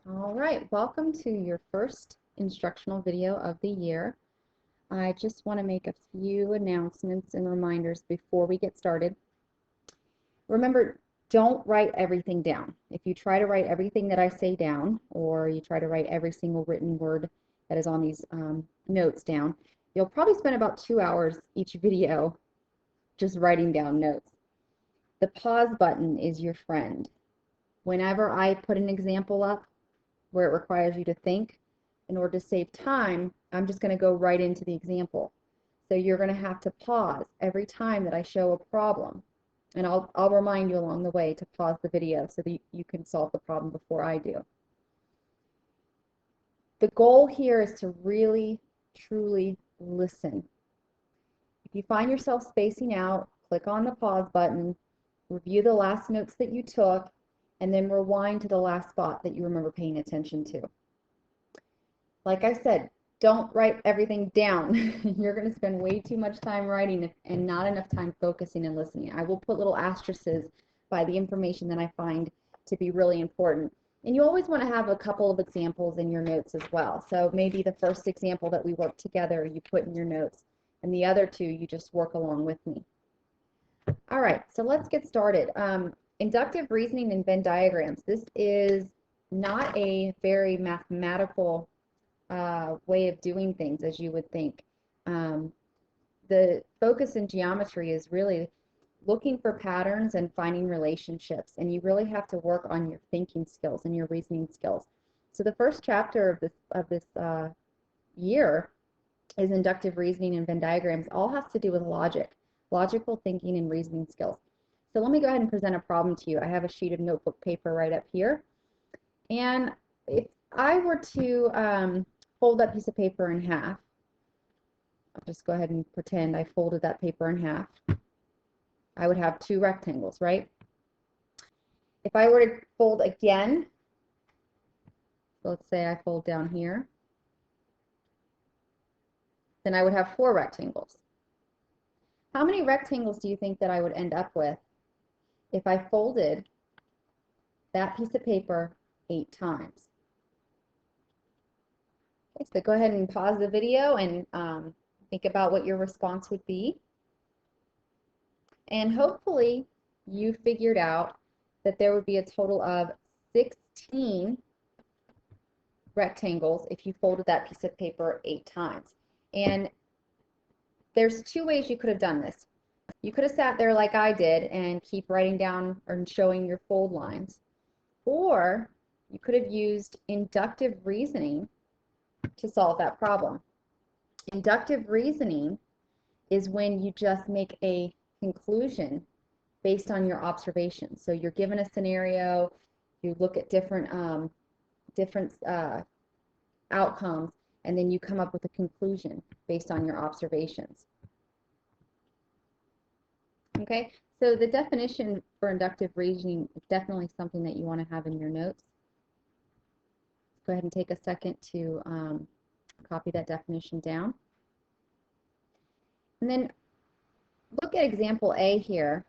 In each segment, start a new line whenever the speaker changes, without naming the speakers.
All right, welcome to your first instructional video of the year. I just want to make a few announcements and reminders before we get started. Remember, don't write everything down. If you try to write everything that I say down, or you try to write every single written word that is on these notes down, you'll probably spend about 2 hours each video just writing down notes. The pause button is your friend. Whenever I put an example up, where it requires you to think, in order to save time, I'm just going to go right into the example. So you're going to have to pause every time that I show a problem. And I'll remind you along the way to pause the video so that you can solve the problem before I do. The goal here is to really, truly listen. If you find yourself spacing out, click on the pause button, review the last notes that you took, and then rewind to the last spot that you remember paying attention to. Like I said, don't write everything down. You're going to spend way too much time writing and not enough time focusing and listening. I will put little asterisks by the information that I find to be really important. And you always want to have a couple of examples in your notes as well. So maybe the first example that we work together you put in your notes, and the other two you just work along with me. All right, so let's get started. Inductive reasoning and Venn diagrams. This is not a very mathematical way of doing things as you would think. The focus in geometry is really looking for patterns and finding relationships, and you really have to work on your thinking skills and your reasoning skills. So the first chapter of this year is inductive reasoning and Venn diagrams. All has to do with logic, logical thinking and reasoning skills. So let me go ahead and present a problem to you. I have a sheet of notebook paper right up here, and if I were to fold that piece of paper in half, I'll just go ahead and pretend I folded that paper in half. I would have two rectangles, right? If I were to fold again, so let's say I fold down here, then I would have four rectangles. How many rectangles do you think that I would end up with if I folded that piece of paper 8 times? Okay, so go ahead and pause the video and think about what your response would be. And hopefully you figured out that there would be a total of 16 rectangles if you folded that piece of paper 8 times. And there's 2 ways you could have done this. You could have sat there like I did and keep writing down or showing your fold lines. Or you could have used inductive reasoning to solve that problem. Inductive reasoning is when you just make a conclusion based on your observations. So you're given a scenario, you look at different outcomes, and then you come up with a conclusion based on your observations. Okay, so the definition for inductive reasoning is definitely something that you want to have in your notes. Go ahead and take a second to copy that definition down. And then look at example A here.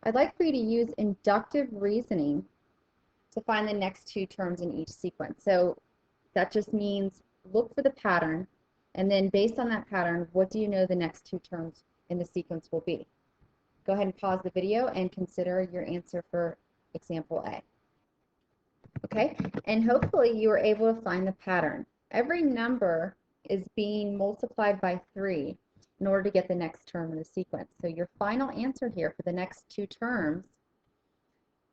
I'd like for you to use inductive reasoning to find the next 2 terms in each sequence. So that just means look for the pattern, and then based on that pattern, what do you know the next 2 terms in the sequence will be? Go ahead and pause the video and consider your answer for example A. Okay, and hopefully you were able to find the pattern. Every number is being multiplied by 3 in order to get the next term in the sequence. So your final answer here for the next 2 terms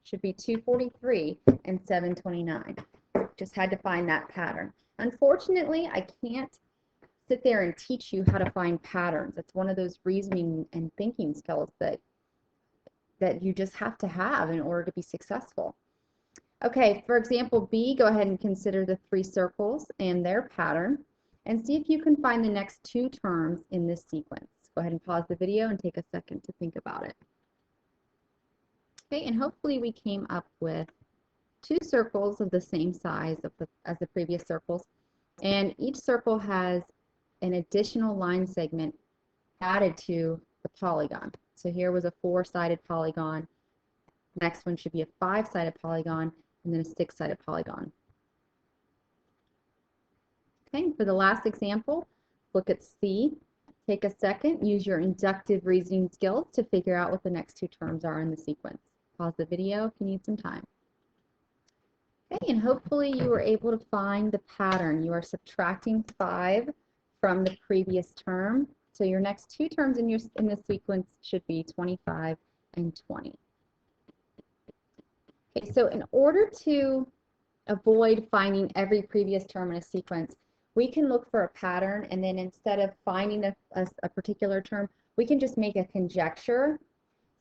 should be 243 and 729. Just had to find that pattern. Unfortunately, I can't sit there and teach you how to find patterns. It's one of those reasoning and thinking skills that you just have to have in order to be successful. Okay, for example B, go ahead and consider the 3 circles and their pattern, and see if you can find the next 2 terms in this sequence. Go ahead and pause the video and take a second to think about it. Okay, and hopefully we came up with 2 circles of the same size as the previous circles, and each circle has an additional line segment added to the polygon. So here was a 4-sided polygon. Next one should be a 5-sided polygon, and then a 6-sided polygon. Okay, for the last example, look at C. Take a second, use your inductive reasoning skills to figure out what the next two terms are in the sequence. Pause the video if you need some time. Okay, and hopefully you were able to find the pattern. You are subtracting 5 from the previous term. So your next two terms in this sequence should be 25 and 20. Okay, so in order to avoid finding every previous term in a sequence, we can look for a pattern, and then instead of finding a particular term, we can just make a conjecture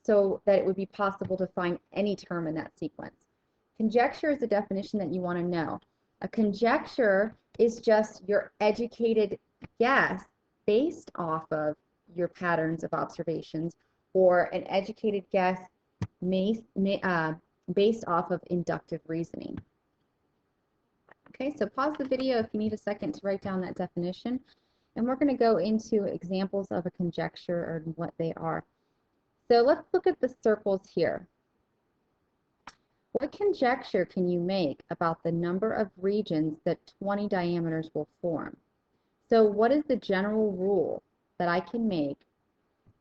so that it would be possible to find any term in that sequence. Conjecture is the definition that you want to know. A conjecture is just your educated guess based off of your patterns of observations, or an educated guess based off of inductive reasoning. Okay, so pause the video if you need a second to write down that definition, and we're going to go into examples of a conjecture and what they are. So let's look at the circles here. What conjecture can you make about the number of regions that 20 diameters will form? So what is the general rule that I can make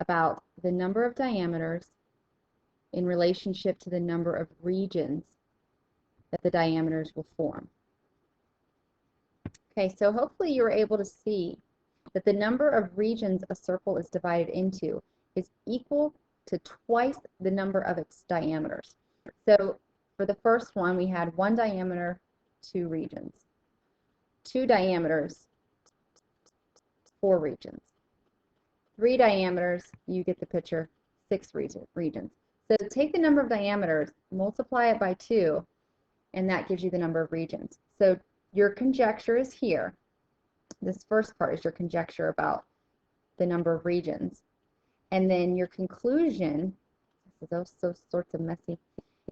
about the number of diameters in relationship to the number of regions that the diameters will form? Okay, so hopefully you were able to see that the number of regions a circle is divided into is equal to twice the number of its diameters. So for the first one, we had 1 diameter, 2 regions. 2 diameters, 4 regions. 3 diameters, you get the picture, 6 regions. So take the number of diameters, multiply it by 2, and that gives you the number of regions. So your conjecture is here. This first part is your conjecture about the number of regions. And then your conclusion, those sorts of messy.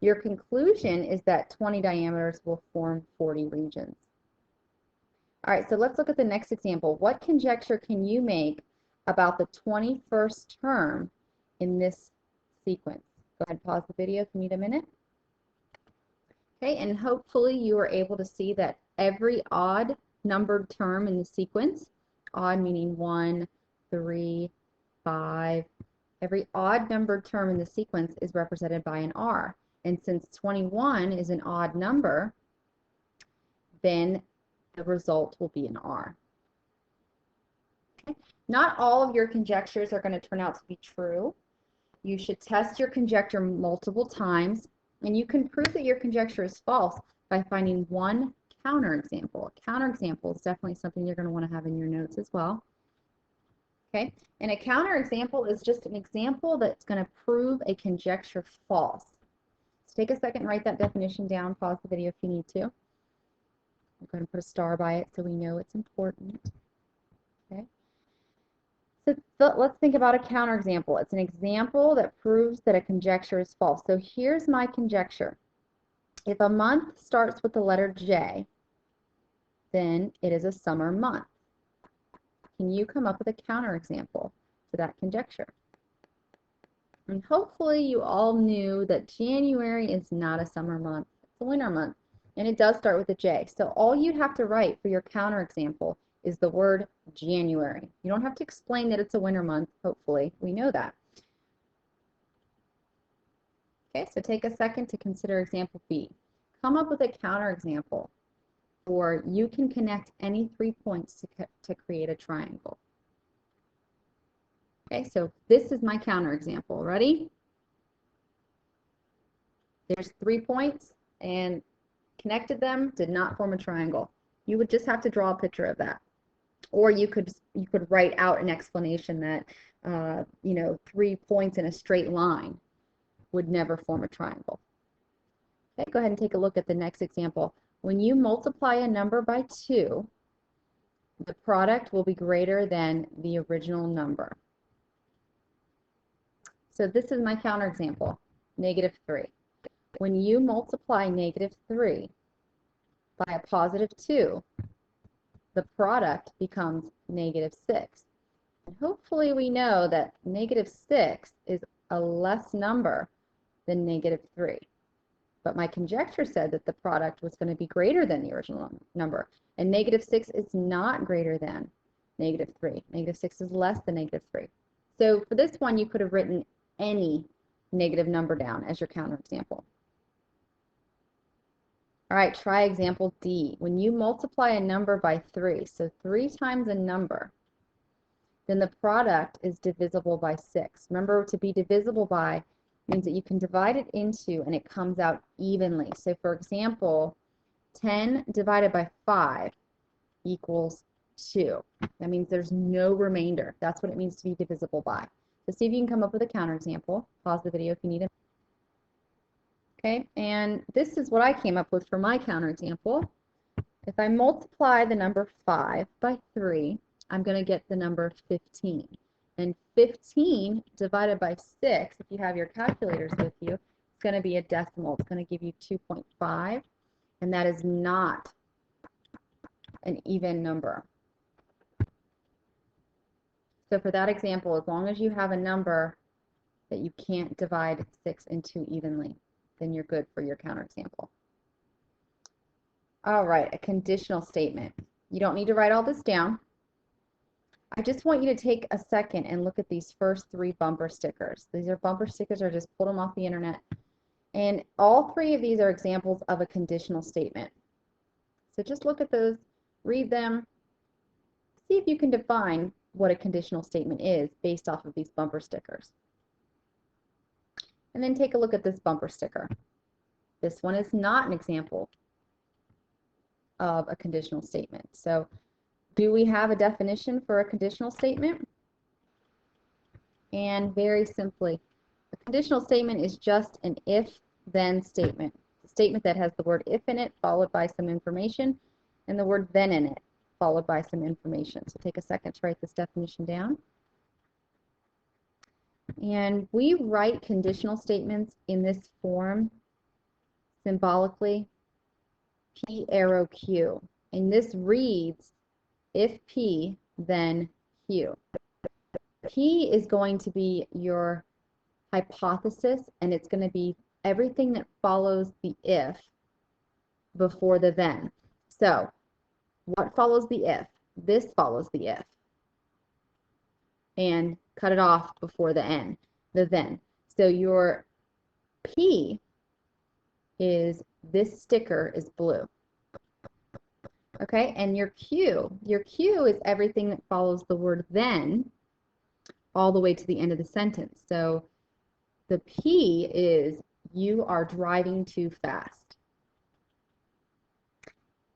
Your conclusion is that 20 diameters will form 40 regions. All right, so let's look at the next example. What conjecture can you make about the 21st term in this sequence? Go ahead and pause the video if you need a minute. Okay, and hopefully you were able to see that every odd numbered term in the sequence, odd meaning 1, 3, 5, every odd numbered term in the sequence is represented by an R. And since 21 is an odd number, then the result will be an R. Okay. Not all of your conjectures are going to turn out to be true. You should test your conjecture multiple times, and you can prove that your conjecture is false by finding one counterexample. A counterexample is definitely something you're going to want to have in your notes as well. Okay, and a counterexample is just an example that's going to prove a conjecture false. So take a second and write that definition down. Pause the video if you need to. I'm going to put a star by it so we know it's important. Okay. So let's think about a counterexample. It's an example that proves that a conjecture is false. So here's my conjecture. If a month starts with the letter J, then it is a summer month. Can you come up with a counterexample to that conjecture? And hopefully you all knew that January is not a summer month. It's a winter month, and it does start with a J. So all you'd have to write for your counterexample is the word January. You don't have to explain that it's a winter month, hopefully. We know that. Okay, so take a second to consider example B. Come up with a counterexample, or you can connect any 3 points to create a triangle. Okay, so this is my counterexample. Ready? There's 3 points, and connected them, did not form a triangle. You would just have to draw a picture of that. Or you could write out an explanation that, 3 points in a straight line would never form a triangle. Okay, go ahead and take a look at the next example. When you multiply a number by 2, the product will be greater than the original number. So this is my counterexample, -3. When you multiply -3 by a +2, the product becomes -6. And hopefully we know that -6 is a less number than -3. but my conjecture said that the product was going to be greater than the original number. And -6 is not greater than -3. -6 is less than -3. So for this one, you could have written any negative number down as your counterexample. All right, try example D. When you multiply a number by 3, so 3 times a number, then the product is divisible by 6. Remember, to be divisible by means that you can divide it into and it comes out evenly. So for example, 10 divided by 5 equals 2. That means there's no remainder. That's what it means to be divisible by. So see if you can come up with a counterexample. Pause the video if you need it. Okay, and this is what I came up with for my counterexample. If I multiply the number 5 by 3, I'm going to get the number 15. And 15 divided by 6, if you have your calculators with you, it's going to be a decimal. It's going to give you 2.5, and that is not an even number. So for that example, as long as you have a number that you can't divide 6 into evenly, then you're good for your counterexample. All right, a conditional statement. You don't need to write all this down. I just want you to take a second and look at these first 3 bumper stickers. These are bumper stickers, I just pulled them off the internet. And all 3 of these are examples of a conditional statement. So just look at those, read them, see if you can define what a conditional statement is based off of these bumper stickers. And then take a look at this bumper sticker. This one is not an example of a conditional statement. So do we have a definition for a conditional statement? And very simply, a conditional statement is just an if-then statement. A statement that has the word if in it, followed by some information, and the word then in it, followed by some information. So take a second to write this definition down. And we write conditional statements in this form symbolically, P arrow Q. And this reads, if P, then Q. P is going to be your hypothesis, and it's going to be everything that follows the if before the then. So, what follows the if? This follows the if. And cut it off before the N, the then. So your P is this sticker is blue. Okay, and your Q is everything that follows the word then all the way to the end of the sentence. So the P is you are driving too fast.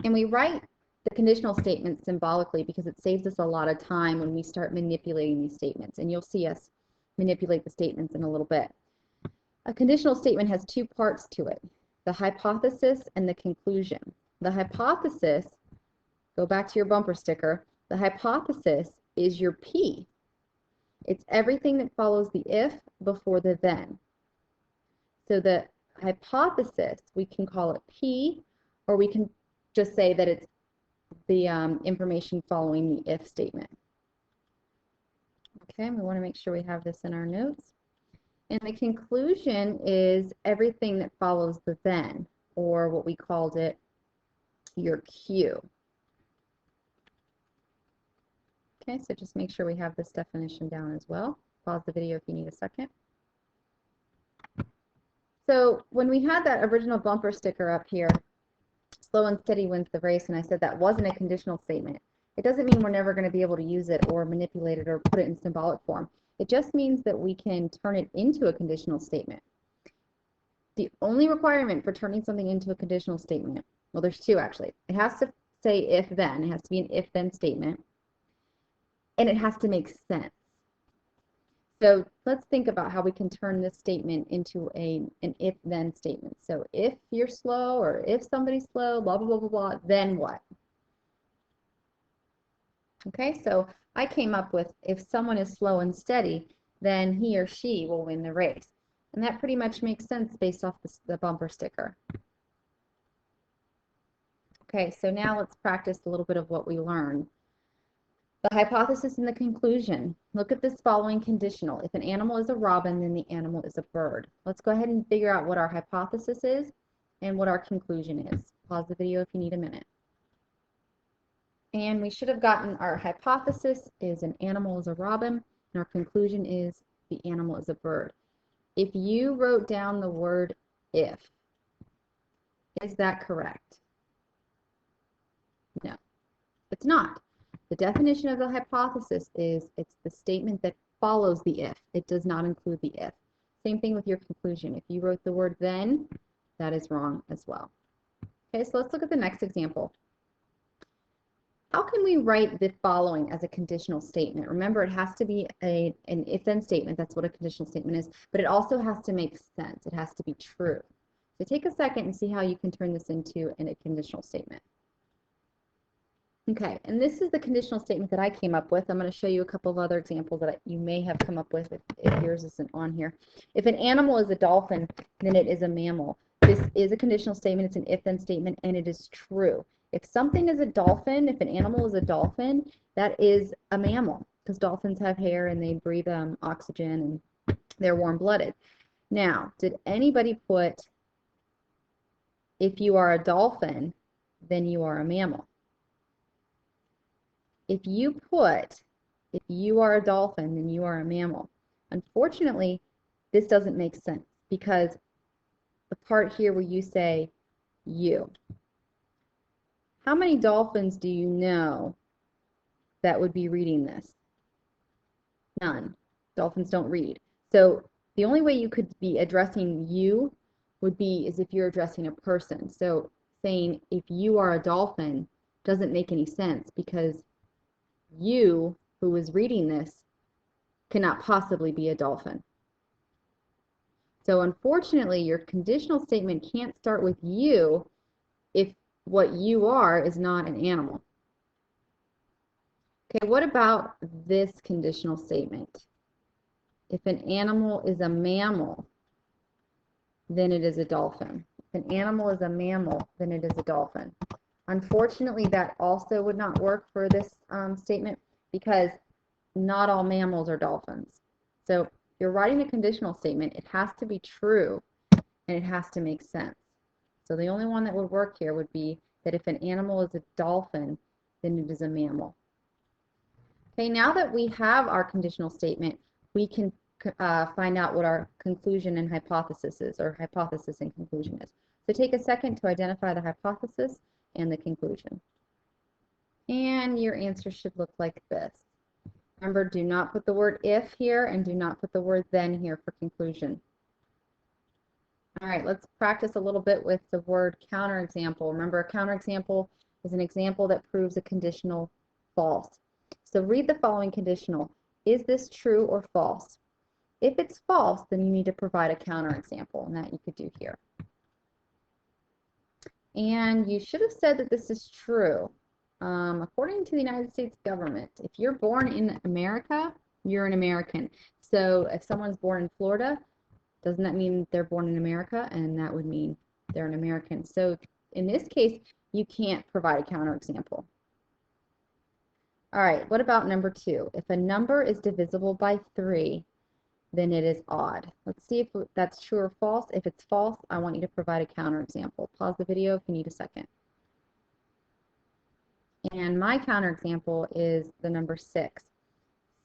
And we write the conditional statement symbolically because it saves us a lot of time when we start manipulating these statements. And you'll see us manipulate the statements in a little bit. A conditional statement has 2 parts to it, the hypothesis and the conclusion. The hypothesis, go back to your bumper sticker, the hypothesis is your P. It's everything that follows the if before the then. So the hypothesis, we can call it P, or we can just say that it's the information following the if statement. Okay, we want to make sure we have this in our notes. And the conclusion is everything that follows the then, or what we called it, your Q. Okay, so just make sure we have this definition down as well. Pause the video if you need a second. So when we had that original bumper sticker up here, slow and steady wins the race, and I said that wasn't a conditional statement. It doesn't mean we're never going to be able to use it or manipulate it or put it in symbolic form. It just means that we can turn it into a conditional statement. The only requirement for turning something into a conditional statement, well, there's 2 actually. It has to say if then, it has to be an if then statement, and it has to make sense. So let's think about how we can turn this statement into an if-then statement. So if you're slow, or if somebody's slow, blah, blah, blah, blah, blah, then what? Okay, so I came up with if someone is slow and steady, then he or she will win the race. And that pretty much makes sense based off the bumper sticker. Okay, so now let's practice a little bit of what we learned. The hypothesis and the conclusion. Look at this following conditional. If an animal is a robin, then the animal is a bird. Let's go ahead and figure out what our hypothesis is and what our conclusion is. Pause the video if you need a minute. And we should have gotten our hypothesis is an animal is a robin, and our conclusion is the animal is a bird. If you wrote down the word if, is that correct? No, it's not. The definition of the hypothesis is it's the statement that follows the if. It does not include the if. Same thing with your conclusion. If you wrote the word then, that is wrong as well. Okay, so let's look at the next example. How can we write the following as a conditional statement? Remember, it has to be an if-then statement. That's what a conditional statement is. But it also has to make sense. It has to be true. So take a second and see how you can turn this into a conditional statement. Okay, and this is the conditional statement that I came up with. I'm going to show you a couple of other examples that you may have come up with if yours isn't on here. If an animal is a dolphin, then it is a mammal. This is a conditional statement. It's an if-then statement, and it is true. If something is a dolphin, if an animal is a dolphin, that is a mammal, because dolphins have hair and they breathe oxygen and they're warm-blooded. Now, did anybody put, if you are a dolphin, then you are a mammal? If you put, if you are a dolphin, then you are a mammal. Unfortunately, this doesn't make sense, because the part here where you say you. How many dolphins do you know that would be reading this? None. Dolphins don't read. So the only way you could be addressing you would be as if you're addressing a person. So saying if you are a dolphin doesn't make any sense, because you, who is reading this, cannot possibly be a dolphin. So unfortunately, your conditional statement can't start with you if what you are is not an animal. Okay, what about this conditional statement? If an animal is a mammal, then it is a dolphin. If an animal is a mammal, then it is a dolphin. Unfortunately, that also would not work for this statement, because not all mammals are dolphins. So if you're writing a conditional statement, it has to be true and it has to make sense. So the only one that would work here would be that if an animal is a dolphin, then it is a mammal. Okay, now that we have our conditional statement, we can find out what our conclusion and hypothesis is, or hypothesis and conclusion is. So take a second to identify the hypothesis and the conclusion. And your answer should look like this. Remember, do not put the word if here, and do not put the word then here for conclusion. All right, let's practice a little bit with the word counterexample. Remember, a counterexample is an example that proves a conditional false. So read the following conditional. Is this true or false? If it's false, then you need to provide a counterexample, and that you could do here. And you should have said that this is true. According to the United States government, if you're born in America, you're an American. So if someone's born in Florida, doesn't that mean they're born in America? And that would mean they're an American. So in this case, you can't provide a counterexample. All right, what about number 2? If a number is divisible by 3, then it is odd. Let's see if that's true or false. If it's false, I want you to provide a counterexample. Pause the video if you need a second. And my counterexample is the number 6.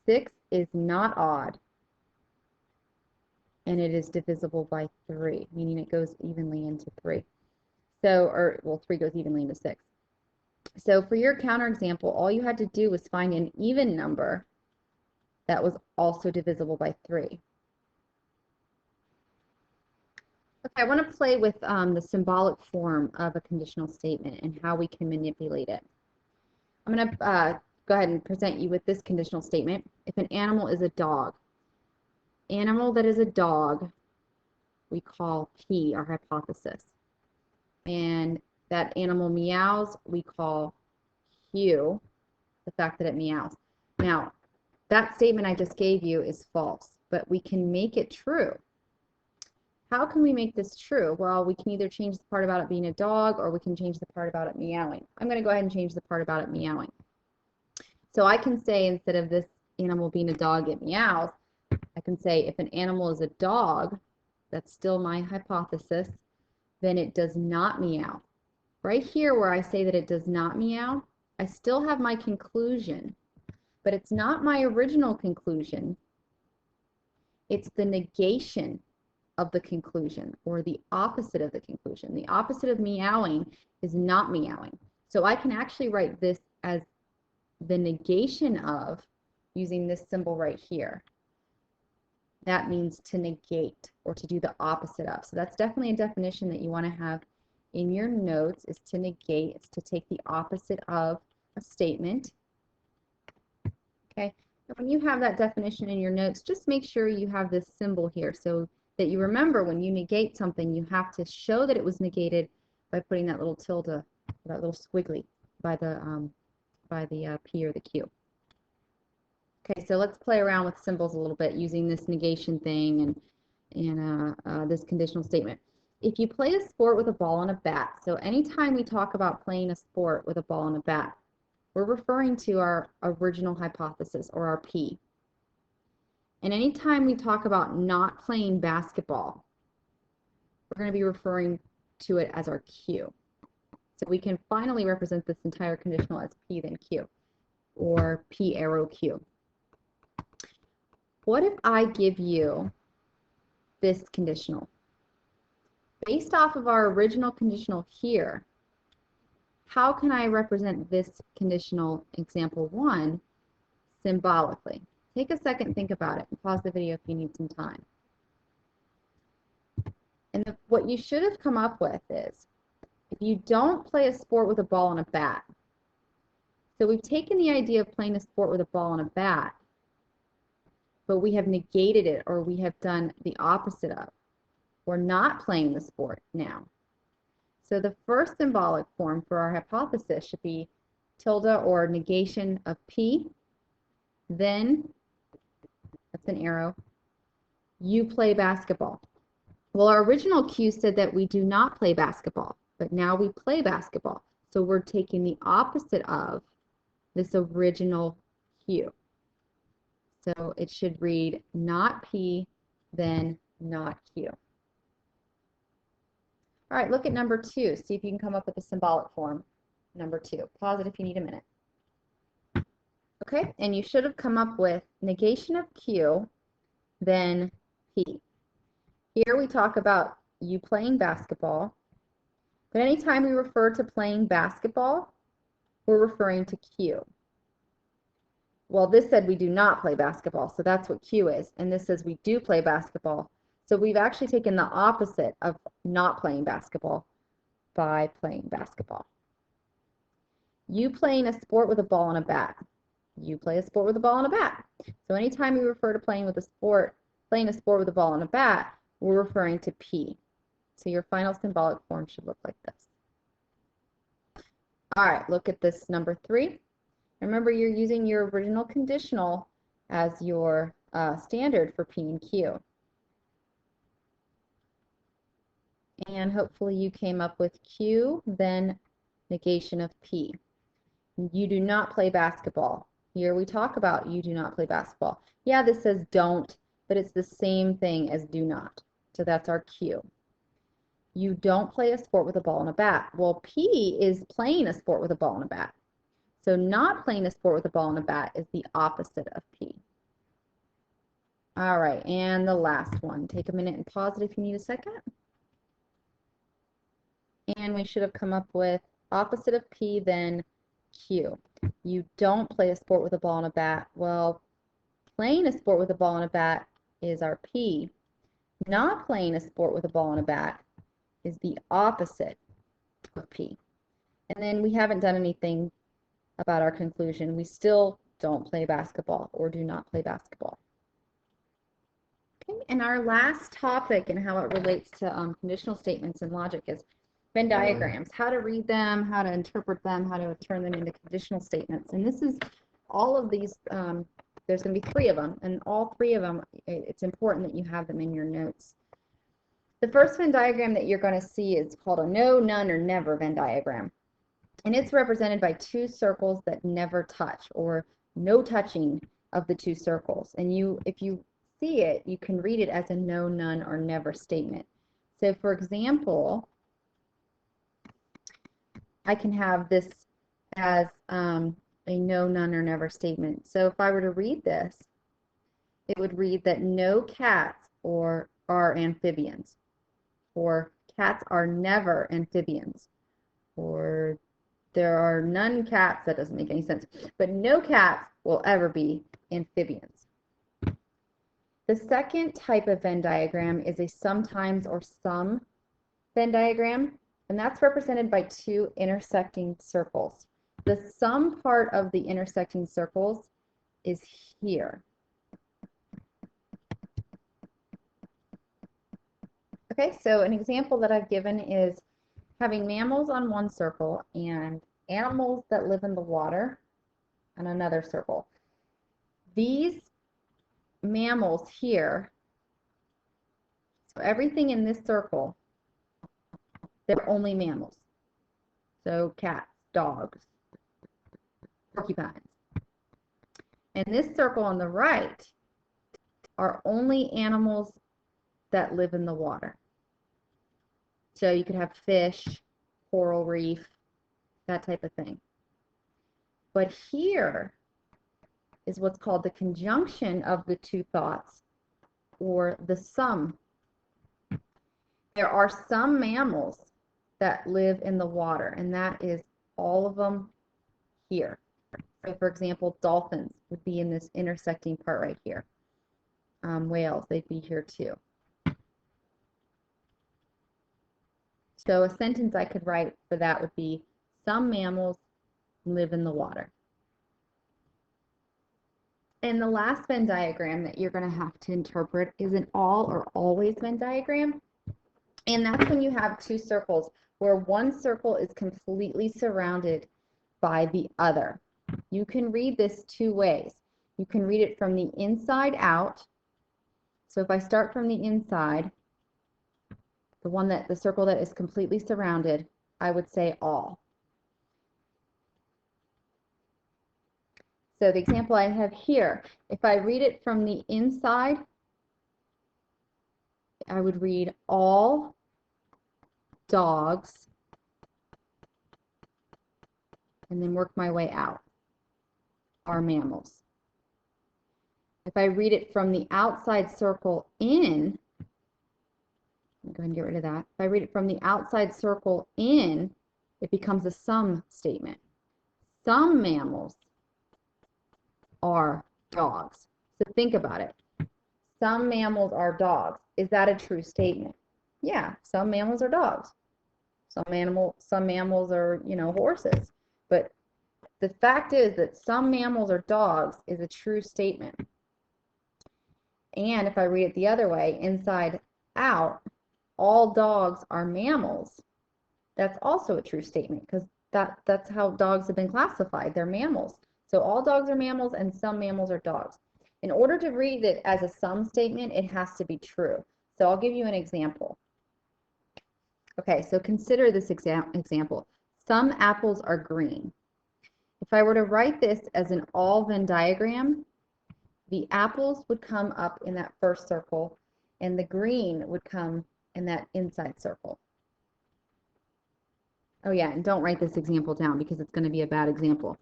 6 is not odd, and it is divisible by 3, meaning it goes evenly into 3. So, or, well, 3 goes evenly into 6. So for your counterexample, all you had to do was find an even number that was also divisible by 3. Okay, I want to play with the symbolic form of a conditional statement and how we can manipulate it. I'm going to go ahead and present you with this conditional statement. If an animal is a dog, animal that is a dog, we call P our hypothesis. And that animal meows, we call Q, the fact that it meows. Now, that statement I just gave you is false, but we can make it true. How can we make this true? Well, we can either change the part about it being a dog, or we can change the part about it meowing. I'm going to go ahead and change the part about it meowing. So I can say, instead of this animal being a dog, it meows, I can say if an animal is a dog, that's still my hypothesis, then it does not meow. Right here where I say that it does not meow, I still have my conclusion, but it's not my original conclusion. It's the negation of the conclusion, or the opposite of the conclusion. The opposite of meowing is not meowing. So I can actually write this as the negation of, using this symbol right here. That means to negate, or to do the opposite of. So that's definitely a definition that you want to have in your notes, is to negate. It's to take the opposite of a statement. Okay, and when you have that definition in your notes, just make sure you have this symbol here so that you remember when you negate something, you have to show that it was negated by putting that little tilde, that little squiggly by the P or the Q. Okay, so let's play around with symbols a little bit using this negation thing and this conditional statement. If you play a sport with a ball and a bat, so anytime we talk about playing a sport with a ball and a bat, we're referring to our original hypothesis, or our P. And anytime we talk about not playing basketball, we're going to be referring to it as our Q. So we can finally represent this entire conditional as P then Q, or P arrow Q. What if I give you this conditional? Based off of our original conditional here, how can I represent this conditional example 1 symbolically? Take a second, think about it, and pause the video if you need some time. And what you should have come up with is, if you don't play a sport with a ball and a bat, so we've taken the idea of playing a sport with a ball and a bat, but we have negated it, or we have done the opposite of. We're not playing the sport now. So the first symbolic form for our hypothesis should be tilde, or negation of P, then, that's an arrow, you play basketball. Well, our original Q said that we do not play basketball, but now we play basketball. So we're taking the opposite of this original Q. So it should read not P, then not Q. All right, look at number 2. See if you can come up with a symbolic form. Number 2. Pause it if you need a minute. Okay, and you should have come up with negation of Q, then P. Here we talk about you playing basketball, but anytime we refer to playing basketball, we're referring to Q. Well, this said we do not play basketball, so that's what Q is, and this says we do play basketball. So we've actually taken the opposite of not playing basketball by playing basketball. You playing a sport with a ball and a bat. You play a sport with a ball and a bat. So anytime we refer to playing a sport with a ball and a bat, we're referring to P. So your final symbolic form should look like this. All right, look at this number 3. Remember, you're using your original conditional as your standard for P and Q. And hopefully you came up with Q, then negation of P. You do not play basketball. Here we talk about you do not play basketball. Yeah, this says don't, but it's the same thing as do not. So that's our Q. You don't play a sport with a ball and a bat. Well, P is playing a sport with a ball and a bat. So not playing a sport with a ball and a bat is the opposite of P. All right, and the last one. Take a minute and pause it if you need a second. And we should have come up with opposite of P, then Q. You don't play a sport with a ball and a bat. Well, playing a sport with a ball and a bat is our P. Not playing a sport with a ball and a bat is the opposite of P. And then we haven't done anything about our conclusion. We still don't play basketball, or do not play basketball. Okay, and our last topic and how it relates to conditional statements and logic is Venn diagrams, how to read them, how to interpret them, how to turn them into conditional statements. And this is all of these, there's going to be 3 of them, and all 3 of them, it's important that you have them in your notes. The first Venn diagram that you're going to see is called a no, none, or never Venn diagram. And it's represented by 2 circles that never touch, or no touching of the 2 circles. And if you see it, you can read it as a no, none, or never statement. So for example, I can have this as a no, none, or never statement. So if I were to read this, it would read that no cats are amphibians, or cats are never amphibians, or there are none cats. That doesn't make any sense, but no cats will ever be amphibians. The second type of Venn diagram is a sometimes or some Venn diagram, and that's represented by two intersecting circles. The sum part of the intersecting circles is here. Okay, so an example that I've given is having mammals on one circle and animals that live in the water on another circle. These mammals here, so everything in this circle, they're only mammals. So cats, dogs, porcupines. And this circle on the right are only animals that live in the water. So you could have fish, coral reef, that type of thing. But here is what's called the conjunction of the two thoughts, or the sum. There are some mammals that live in the water, and that is all of them here. So for example, dolphins would be in this intersecting part right here. Whales, they'd be here too. So a sentence I could write for that would be, some mammals live in the water. And the last Venn diagram that you're going to have to interpret is an all or always Venn diagram. And that's when you have two circles where one circle is completely surrounded by the other. You can read this two ways. You can read it from the inside out. So if I start from the inside, the circle that is completely surrounded, I would say all. So the example I have here, if I read it from the inside, I would read all dogs and then work my way out, are mammals. If I read it from the outside circle in, I'm going to get rid of that. If I read it from the outside circle in, it becomes a sum statement. Some mammals are dogs. So think about it. Some mammals are dogs. Is that a true statement? Yeah, some mammals are dogs. Some mammals are, horses. But the fact is that some mammals are dogs is a true statement. And if I read it the other way, inside out, all dogs are mammals, that's also a true statement, because that's how dogs have been classified. They're mammals. So all dogs are mammals and some mammals are dogs. In order to read it as a sum statement, it has to be true. So I'll give you an example. Okay, so consider this example. Some apples are green. If I were to write this as an all Venn diagram, the apples would come up in that first circle and the green would come in that inside circle. Oh yeah, and don't write this example down because it's going to be a bad example.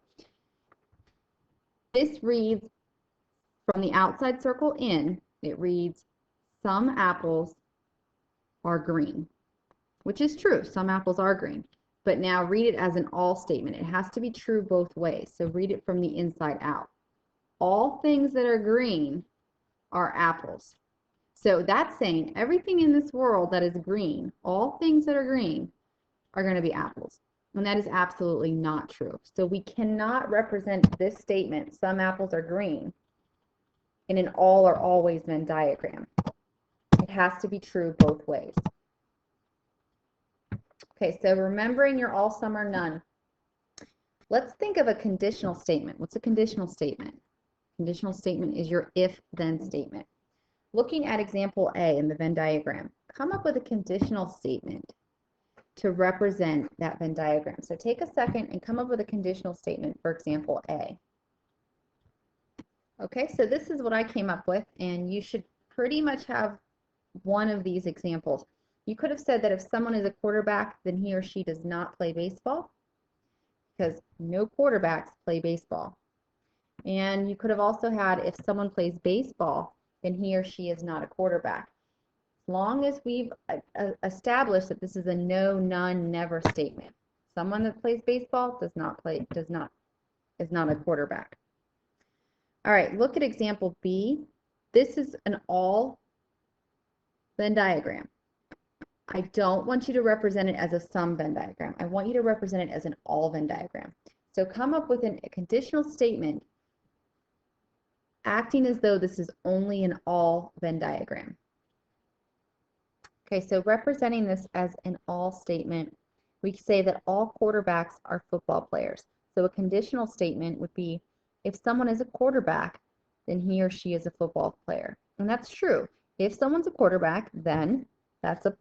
This reads from the outside circle in, it reads, some apples are green, which is true. Some apples are green. But now read it as an all statement. It has to be true both ways. So read it from the inside out. All things that are green are apples. So that's saying everything in this world that is green, all things that are green, are going to be apples. And that is absolutely not true. So we cannot represent this statement, some apples are green, in an all or always Venn diagram. It has to be true both ways. Okay, so remembering your all, some, or none. Let's think of a conditional statement. What's a conditional statement? Conditional statement is your if-then statement. Looking at example A in the Venn diagram, come up with a conditional statement to represent that Venn diagram. So take a second and come up with a conditional statement for example A. Okay, so this is what I came up with, and you should pretty much have one of these examples. You could have said that if someone is a quarterback, then he or she does not play baseball. because no quarterbacks play baseball. And you could have also had, if someone plays baseball, then he or she is not a quarterback. As long as we've established that this is a no, none, never statement. Someone that plays baseball is not a quarterback. All right, look at example B. This is an all Venn diagram. I don't want you to represent it as a sum Venn diagram. I want you to represent it as an all Venn diagram. So come up with a conditional statement acting as though this is only an all Venn diagram. Okay, so representing this as an all statement, we say that all quarterbacks are football players. So a conditional statement would be, if someone is a quarterback, then he or she is a football player. And that's true. If someone's a quarterback, then that's a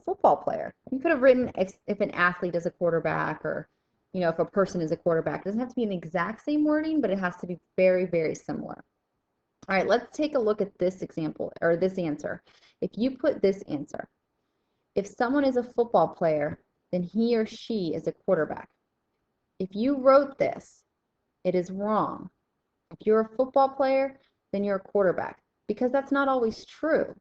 football player. You could have written if an athlete is a quarterback, or if a person is a quarterback. It doesn't have to be an exact same wording, but it has to be very, very similar. All right, let's take a look at this example, or this answer. If you put this answer, if someone is a football player, then he or she is a quarterback. If you wrote this, it is wrong. If you're a football player, then you're a quarterback, because that's not always true.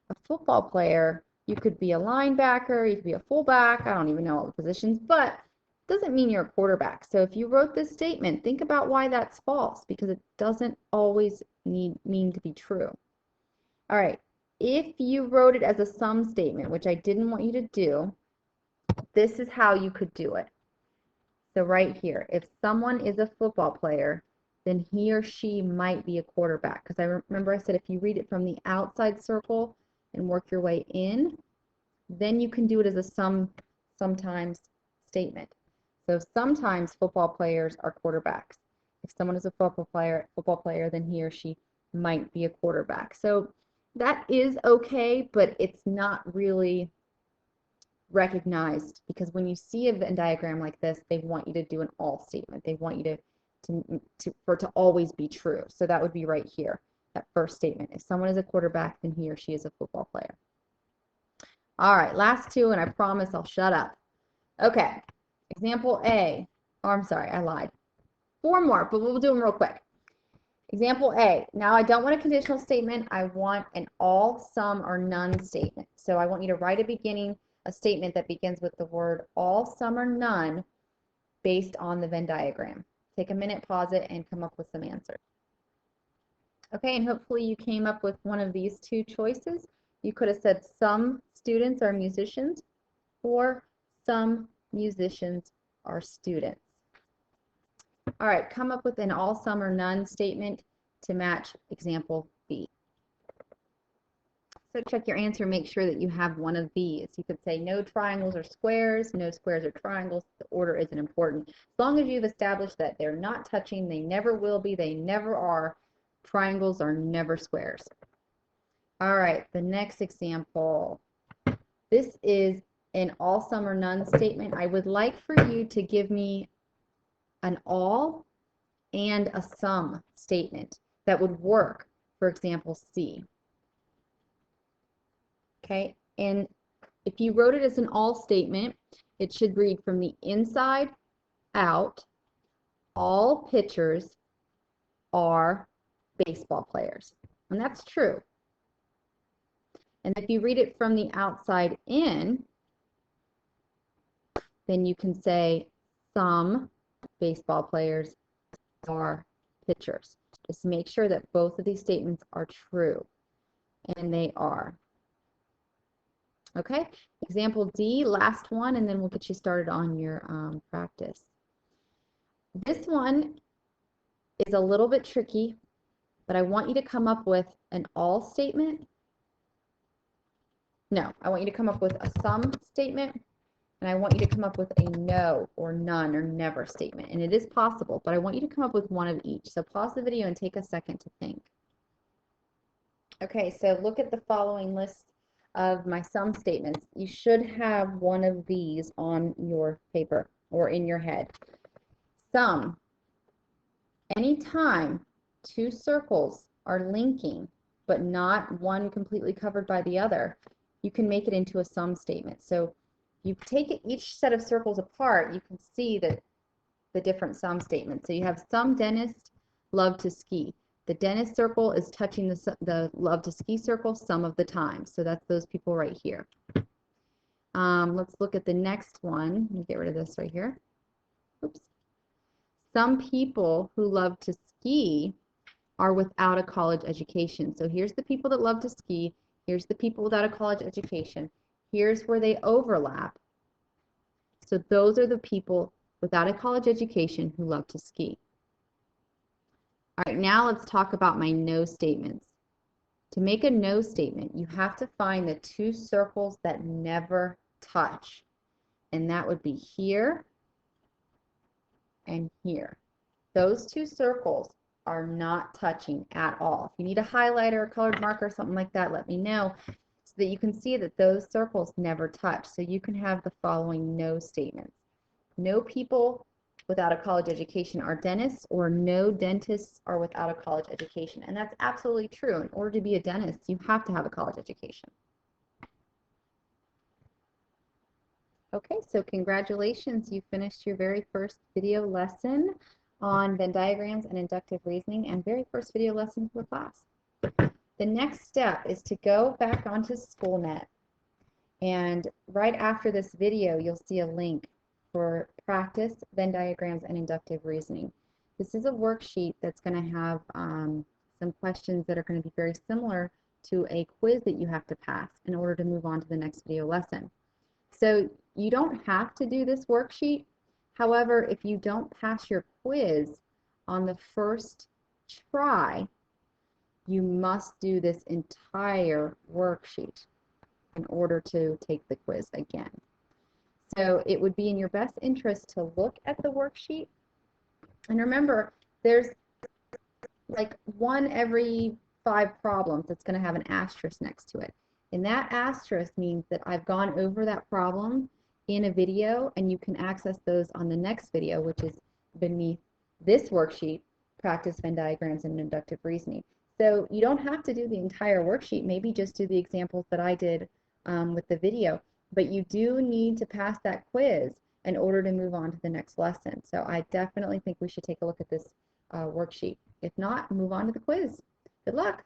A football player, you could be a linebacker, you could be a fullback, I don't even know all the positions, but it doesn't mean you're a quarterback. So if you wrote this statement, think about why that's false, because it doesn't always mean to be true. All right, if you wrote it as a sum statement, which I didn't want you to do, this is how you could do it. So right here, if someone is a football player, then he or she might be a quarterback. Because I remember I said if you read it from the outside circle and work your way in, then you can do it as a sometimes statement. So sometimes football players are quarterbacks. If someone is a football player, then he or she might be a quarterback. So that is okay, but it's not really recognized, because when you see a Venn diagram like this, they want you to do an all statement. They want you for it to always be true. So that would be right here, that first statement. If someone is a quarterback, then he or she is a football player. All right, last two, and I promise I'll shut up. Okay, example A. Oh, I'm sorry, I lied. 4 more, but we'll do them real quick. Example A. Now, I don't want a conditional statement. I want an all, some, or none statement. So I want you to write a statement that begins with the word all, some, or none based on the Venn diagram. Take a minute, pause it, and come up with some answers. Okay, and hopefully you came up with one of these 2 choices. You could have said some students are musicians, or some musicians are students. All right, come up with an all, some, or none statement to match example B. So check your answer, make sure that you have one of these. You could say no triangles or squares, no squares or triangles. The order isn't important. As long as you've established that they're not touching, they never will be, they never are. Triangles are never squares. All right, the next example. This is an all, some, or none statement. I would like for you to give me an all and a sum statement that would work for example C. Okay, and if you wrote it as an all statement, it should read from the inside out, all pitchers are baseball players. And that's true. And if you read it from the outside in, then you can say some baseball players are pitchers. Just make sure that both of these statements are true, and they are. Okay, example D, last one, and then we'll get you started on your practice. This one is a little bit tricky, but I want you to come up with an all statement. No, I want you to come up with a sum statement, and I want you to come up with a no or none or never statement. And it is possible, but I want you to come up with one of each. So pause the video and take a second to think. Okay, so look at the following list of my sum statements. You should have one of these on your paper or in your head. Sum. Anytime 2 circles are linking, but not one completely covered by the other, you can make it into a sum statement. So you take each set of circles apart, you can see that the different sum statements. So you have some dentists love to ski. The dentist circle is touching the love to ski circle some of the time. So that's those people right here. Let's look at the next one. Let me get rid of this right here. Oops. Some people who love to ski are without a college education. So here's the people that love to ski. Here's the people without a college education. Here's where they overlap. So those are the people without a college education who love to ski. All right, now let's talk about my no statements. To make a no statement, you have to find the two circles that never touch. And that would be here and here. Those two circles are not touching at all. If you need a highlighter, a colored marker, something like that, let me know so that you can see that those circles never touch. So you can have the following no statements. No people without a college education are dentists, or no dentists are without a college education. And that's absolutely true. In order to be a dentist, you have to have a college education. Okay, so congratulations, you finished your very first video lesson on Venn diagrams and inductive reasoning, and very first video lesson for the class. The next step is to go back onto SchoolNet, and right after this video, you'll see a link for practice Venn diagrams and inductive reasoning. This is a worksheet that's going to have some questions that are going to be very similar to a quiz that you have to pass in order to move on to the next video lesson. So you don't have to do this worksheet. However, if you don't pass your quiz on the first try, you must do this entire worksheet in order to take the quiz again. So it would be in your best interest to look at the worksheet. And remember, there's like 1 every 5 problems that's going to have an asterisk next to it. And that asterisk means that I've gone over that problem in a video, and you can access those on the next video, which is beneath this worksheet, practice Venn diagrams and inductive reasoning. So you don't have to do the entire worksheet, maybe just do the examples that I did with the video, but you do need to pass that quiz in order to move on to the next lesson. So I definitely think we should take a look at this worksheet. If not, move on to the quiz. Good luck.